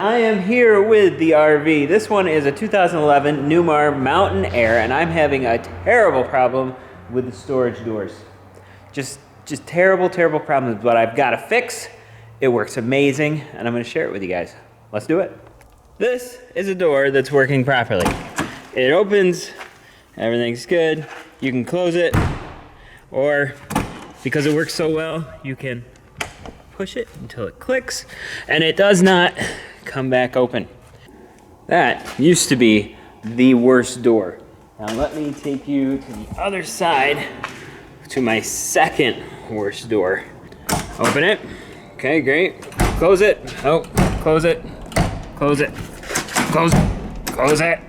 I am here with the RV. This one is a 2011 Newmar Mountain Aire, and I'm having a terrible problem with the storage doors. Just terrible problems, but I've got a fix. It works amazing, and I'm gonna share it with you guys. Let's do it. This is a door that's working properly. It opens, everything's good. You can close it, or because it works so well, you can push it until it clicks, and it does not come back open. That used to be the worst door. Now let me take you to the other side to my second worst door. Open it. Okay, great. Close it. Oh, close it. Close it. Close it.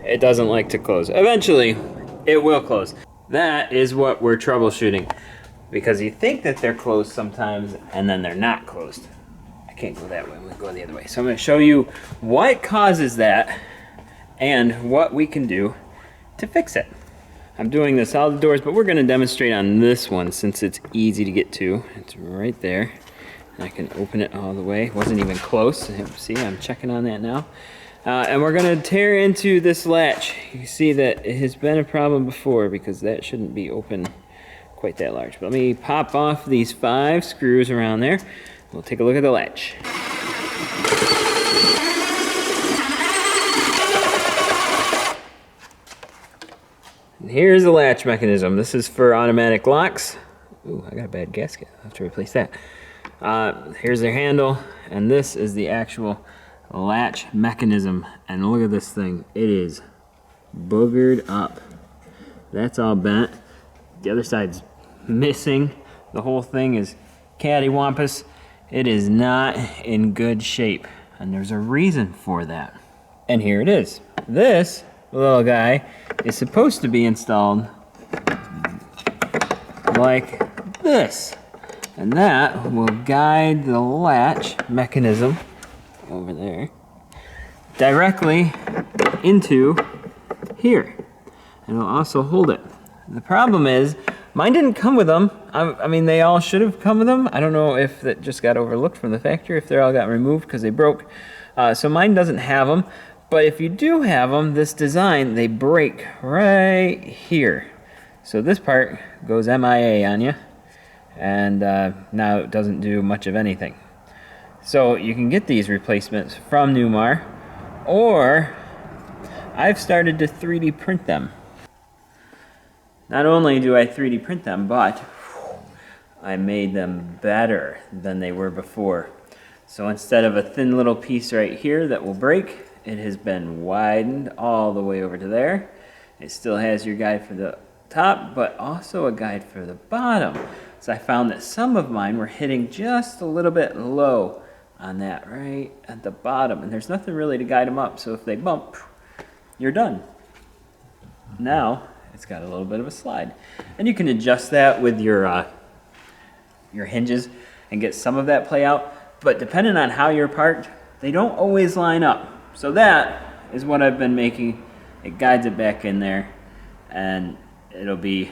It doesn't like to close. Eventually, it will close. That is what we're troubleshooting, because you think that they're closed sometimes and then they're not closed. I can't go that way, I'm gonna go the other way. So I'm gonna show you what causes that and what we can do to fix it. I'm doing this all the doors, but we're gonna demonstrate on this one since it's easy to get to. It's right there. I can open it all the way. Wasn't even close. See, I'm checking on that now. And we're gonna tear into this latch. You can see that it has been a problem before because that shouldn't be open quite that large. But let me pop off these 5 screws around there. We'll take a look at the latch. And here's the latch mechanism. This is for automatic locks. Ooh, I got a bad gasket. I'll have to replace that. Here's their handle, and this is the actual latch mechanism. And look at this thing. It is boogered up. That's all bent. The other side's missing. The whole thing is cattywampus. It is not in good shape, and there's a reason for that. And here it is. This little guy is supposed to be installed like this, and that will guide the latch mechanism over there directly into here, and it'll also hold it. The problem is, mine didn't come with them. I mean, they all should have come with them. I don't know if that just got overlooked from the factory, if they all got removed because they broke. So mine doesn't have them. But if you do have them, this design, they break right here. So this part goes MIA on you, and now it doesn't do much of anything. So you can get these replacements from Newmar, or I've started to 3D print them. Not only do I 3D print them, but I made them better than they were before. So instead of a thin little piece right here that will break, it has been widened all the way over to there. It still has your guide for the top, but also a guide for the bottom. So I found that some of mine were hitting just a little bit low on that right at the bottom, and there's nothing really to guide them up. So if they bump, you're done. Now, it's got a little bit of a slide, and you can adjust that with your hinges and get some of that play out, but depending on how you're parked, they don't always line up. So that is what I've been making. It guides it back in there, and it'll be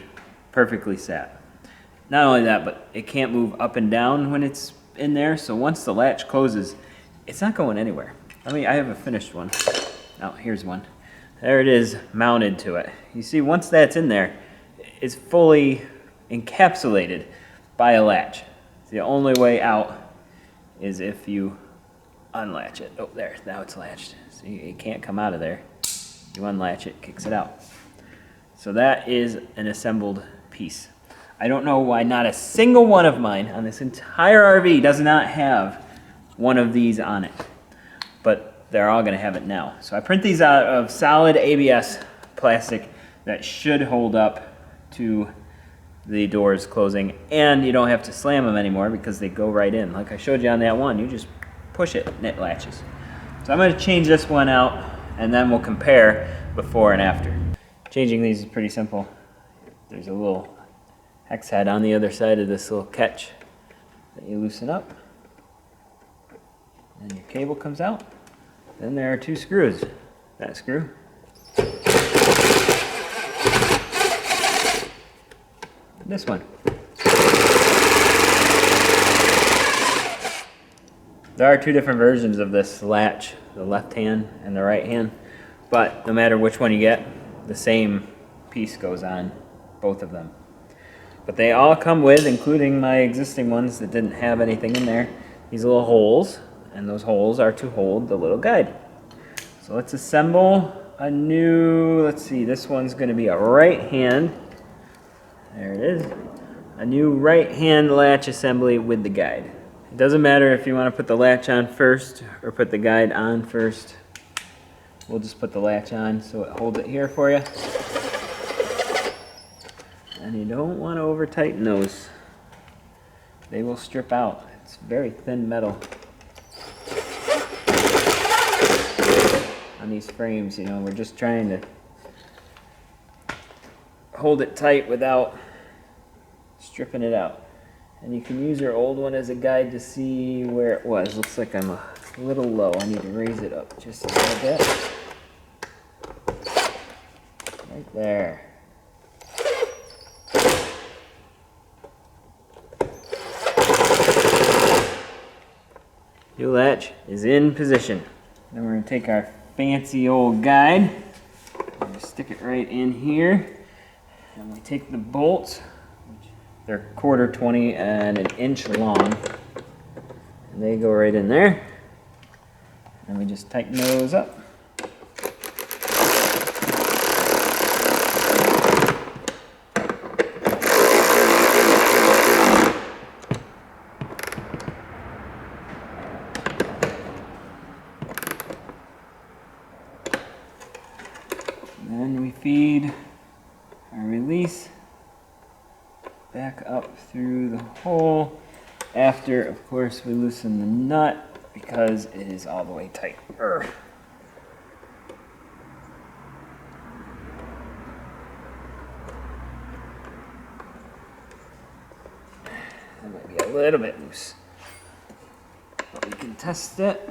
perfectly set. Not only that, but it can't move up and down when it's in there, so once the latch closes, it's not going anywhere. I mean, I have a finished one. Oh, here's one. There it is, mounted to it. You see, once that's in there, it's fully encapsulated by a latch. The only way out is if you unlatch it. Oh, there, now it's latched. See, it can't come out of there. You unlatch it, kicks it out. So that is an assembled piece. I don't know why not a single one of mine on this entire RV does not have one of these on it. But they're all gonna have it now. So I print these out of solid ABS plastic that should hold up to the doors closing, and you don't have to slam them anymore because they go right in. Like I showed you on that one, you just push it and it latches. So I'm gonna change this one out, and then we'll compare before and after. Changing these is pretty simple. There's a little hex head on the other side of this little catch that you loosen up, and your cable comes out. Then there are 2 screws. That screw. This one. There are two different versions of this latch, the left hand and the right hand, but no matter which one you get, the same piece goes on both of them. But they all come with, including my existing ones that didn't have anything in there, these little holes, and those holes are to hold the little guide. So let's assemble a new, let's see, this one's going to be a right hand. There it is. A new right hand latch assembly with the guide. It doesn't matter if you want to put the latch on first or put the guide on first. We'll just put the latch on so it holds it here for you. And you don't want to over tighten those. They will strip out. It's very thin metal on these frames, you know. We're just trying to hold it tight without stripping it out. And you can use your old one as a guide to see where it was. Looks like I'm a little low. I need to raise it up just a little bit. Right there. New latch is in position. Then we're going to take our fancy old guide and stick it right in here. And we take the bolts. They're 1/4 20 and 1 inch long, and they go right in there, and we just tighten those up. Then we feed our release back up through the hole after, of course, we loosen the nut because it is all the way tight. That might be a little bit loose, but we can test it.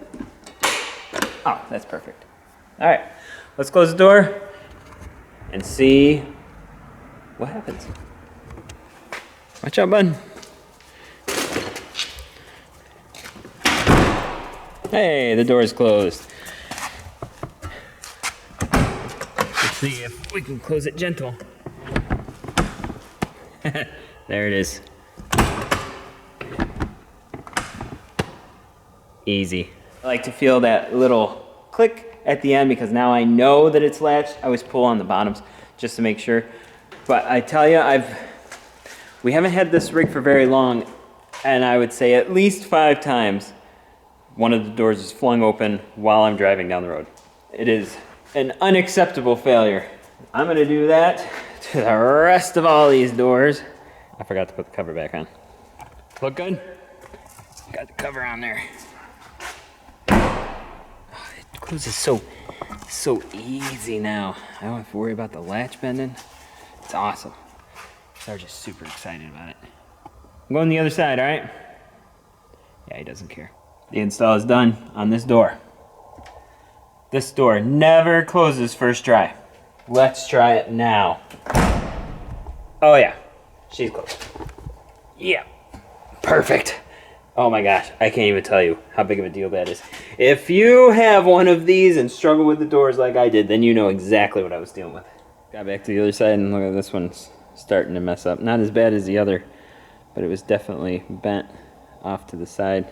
Oh, that's perfect. All right, let's close the door and see what happens. Watch out, bud. Hey, the door is closed. Let's see if we can close it gentle. There it is. Easy. I like to feel that little click at the end because now I know that it's latched. I always pull on the bottoms just to make sure. But I tell you, we haven't had this rig for very long, and I would say at least 5 times one of the doors is flung open while I'm driving down the road. It is an unacceptable failure. I'm gonna do that to the rest of all these doors. I forgot to put the cover back on. Look good? Got the cover on there. Oh, it closes so easy now. I don't have to worry about the latch bending. It's awesome. They're just super excited about it. I'm going the other side, all right? Yeah, he doesn't care. The install is done on this door. This door never closes first try. Let's try it now. Oh yeah, she's closed. Yeah, perfect. Oh my gosh, I can't even tell you how big of a deal that is. If you have one of these and struggle with the doors like I did, then you know exactly what I was dealing with. Got back to the other side and look at this one's starting to mess up. Not as bad as the other, but it was definitely bent off to the side.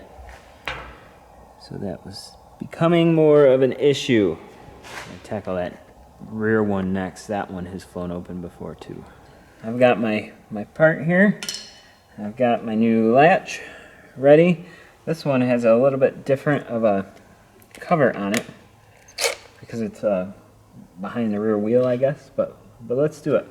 So that was becoming more of an issue. I'll tackle that rear one next. That one has flown open before too. I've got my part here. I've got my new latch ready. This one has a little bit different of a cover on it because it's behind the rear wheel, I guess, but let's do it.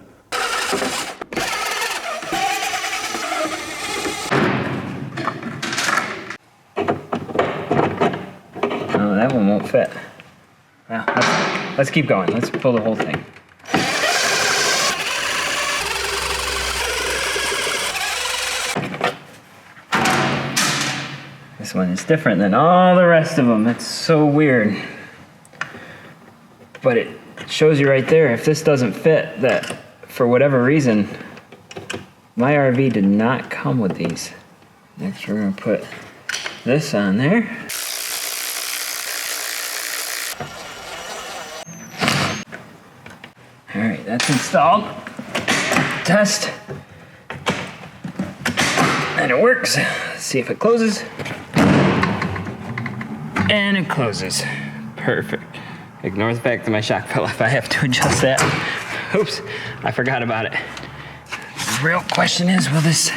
Oh, that one won't fit. Well, let's keep going. Let's pull the whole thing. This one is different than all the rest of them. It's so weird. But it shows you right there, if this doesn't fit, that for whatever reason, my RV did not come with these. Next we're gonna put this on there. All right, that's installed. Test. And it works. Let's see if it closes. And it closes. Perfect. Ignore the fact that my shock fell off. I have to adjust that. Oops, I forgot about it. The real question is, will this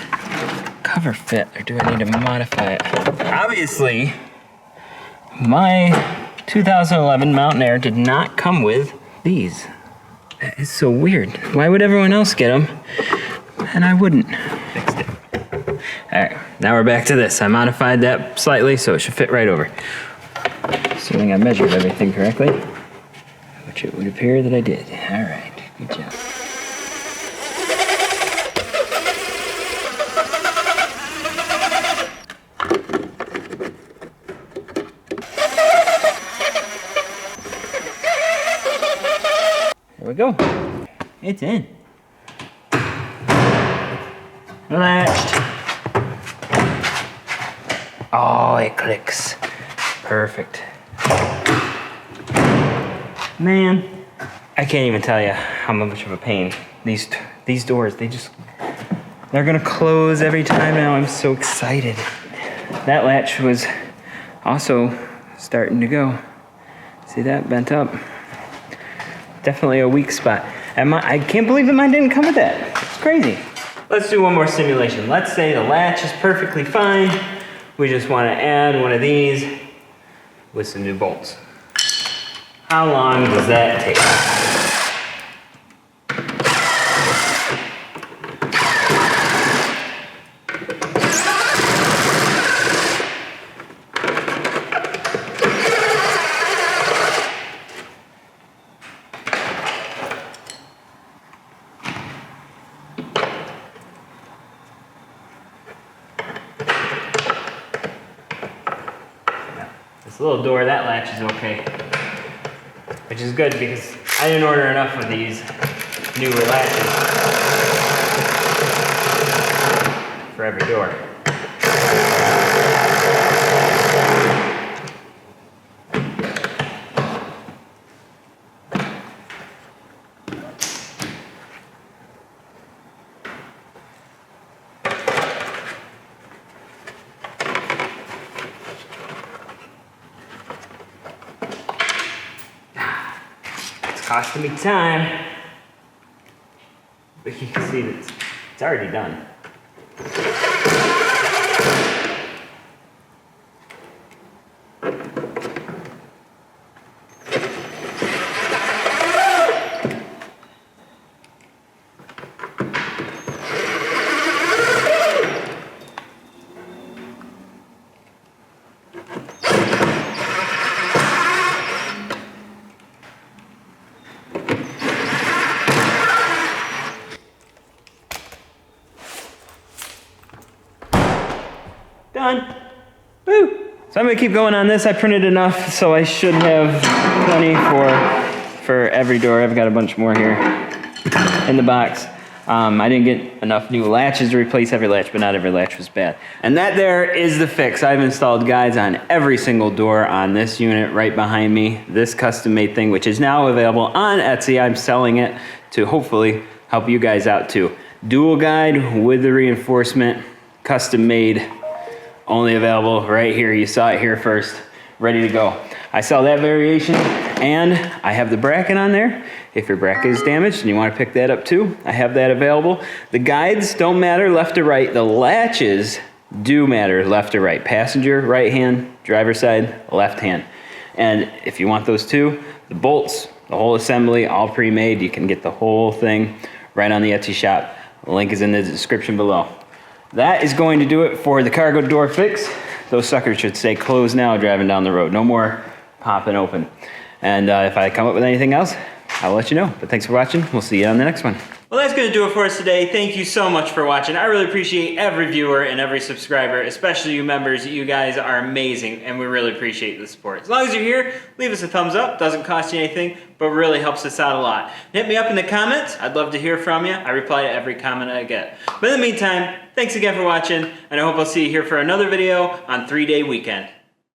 cover fit, or do I need to modify it? Obviously, my 2011 Mountain Aire did not come with these. That is so weird. Why would everyone else get them and I wouldn't? Fixed it. All right, now we're back to this. I modified that slightly so it should fit right over. Assuming I measured everything correctly, which it would appear that I did. All right, good job. There we go. It's in. Latched. Oh, it clicks. Perfect. Man, I can't even tell you how much of a pain these doors, they're gonna close every time now. I'm so excited. That latch was also starting to go. See that, bent up? Definitely a weak spot. And I can't believe that mine didn't come with that. It's crazy. Let's do one more simulation. Let's say the latch is perfectly fine. We just want to add one of these with some new bolts. How long does that take? This little door, that latch is okay. Which is good because I didn't order enough of these newer latches for every door. Costing me time, but you can see that it's already done. Done. Woo! So I'm gonna keep going on this. I printed enough, so I should have plenty for every door. I've got a bunch more here in the box. I didn't get enough new latches to replace every latch, but not every latch was bad. And that there is the fix. I've installed guides on every single door on this unit right behind me. This custom-made thing, which is now available on Etsy. I'm selling it to hopefully help you guys out too. Dual guide with the reinforcement, custom-made. Only available right here. You saw it here first, ready to go. I sell that variation, and I have the bracket on there. If your bracket is damaged and you want to pick that up too, I have that available. The guides don't matter left to right. The latches do matter left to right. Passenger, right hand, driver side, left hand. And if you want those too, the bolts, the whole assembly, all pre-made. You can get the whole thing right on the Etsy shop. The link is in the description below. That is going to do it for the cargo door fix. Those suckers should stay closed now driving down the road. No more popping open. And if I come up with anything else, I'll let you know. But thanks for watching. We'll see you on the next one. Well, that's going to do it for us today. Thank you so much for watching. I really appreciate every viewer and every subscriber, especially you members. You guys are amazing, and we really appreciate the support. As long as you're here, leave us a thumbs up. Doesn't cost you anything, but really helps us out a lot. Hit me up in the comments. I'd love to hear from you. I reply to every comment I get. But in the meantime, thanks again for watching, and I hope I'll see you here for another video on 3-Day Weekend.